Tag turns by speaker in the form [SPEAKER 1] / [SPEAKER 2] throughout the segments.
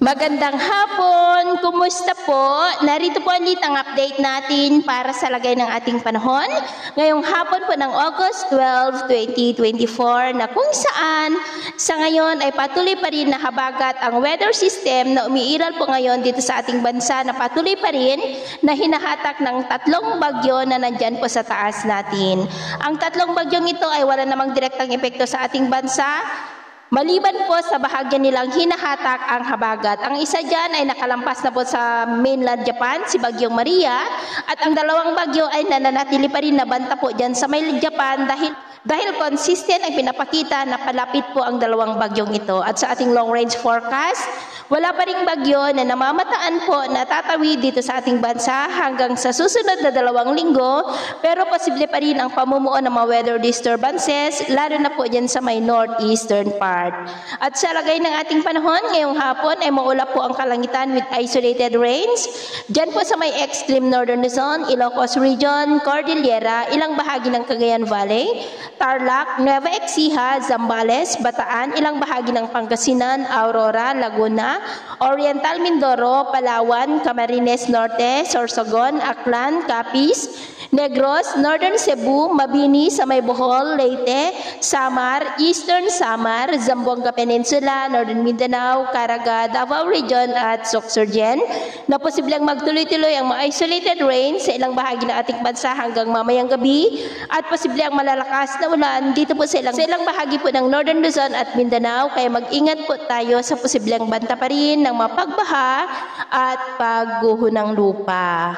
[SPEAKER 1] Magandang hapon! Kumusta po? Narito po ulit ang update natin para sa lagay ng ating panahon. Ngayong hapon po ng August 12, 2024 na kung saan sa ngayon ay patuloy pa rin nahabagat ang weather system na umiiral po ngayon dito sa ating bansa na patuloy pa rin na hinahatak ng tatlong bagyo na nandyan po sa taas natin. Ang tatlong bagyong ito ay wala namang direktang epekto sa ating bansa, maliban po sa bahagya nilang hinahatak ang habagat. Ang isa dyan ay nakalampas na po sa mainland Japan, si Bagyong Maria. At ang dalawang bagyo ay nananatili pa rin na banta po dyan sa mainland Japan dahil consistent ang pinapakita na palapit po ang dalawang bagyong ito. At sa ating long range forecast, wala pa ring bagyo na namamataan po na tatawid dito sa ating bansa hanggang sa susunod na 2 linggo, pero posible pa rin ang pamumuo ng mga weather disturbances, lalo na po dyan sa may northeastern part. At sa lagay ng ating panahon, ngayong hapon ay maulap po ang kalangitan with isolated rains. Dyan po sa may extreme northern Luzon, Ilocos Region, Cordillera, ilang bahagi ng Cagayan Valley, Tarlac, Nueva Ecija, Zambales, Bataan, ilang bahagi ng Pangasinan, Aurora, Laguna, Oriental Mindoro, Palawan, Camarines Norte, Sorsogon, Aklan, Capiz, Negros, Northern Cebu, Mabini, sa may Bohol, Leyte, Samar, Eastern Samar, Zamboanga Peninsula, Northern Mindanao, Caraga, Davao Region at Sorsogon na posibleng magtuloy-tuloy ang mga isolated rains sa ilang bahagi ng ating bansa hanggang mamayang gabi at posibleng malalakas na ulan dito po sa ilang bahagi po ng Northern Luzon at Mindanao, kaya mag-ingat po tayo sa posibleng banta pa rin ng mapagbaha at pagguho ng lupa.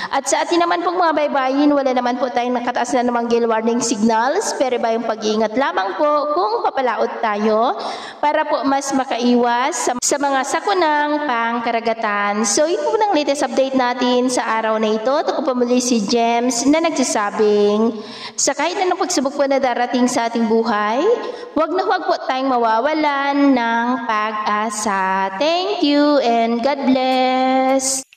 [SPEAKER 1] At sa atin naman pong mga baybayin, wala naman po tayong nakataas na namang gale warning signals, pero ba yung pag-iingat lamang po kung papalaot tayo para po mas makaiwas sa mga sakunang pangkaragatan. So ito po ng latest update natin sa araw na ito. Ito po muli si James na nagsasabing sa kahit anong pagsubok po na darating sa ating buhay, huwag na huwag po tayong mawawalan ng pag-asa. Thank you and God bless!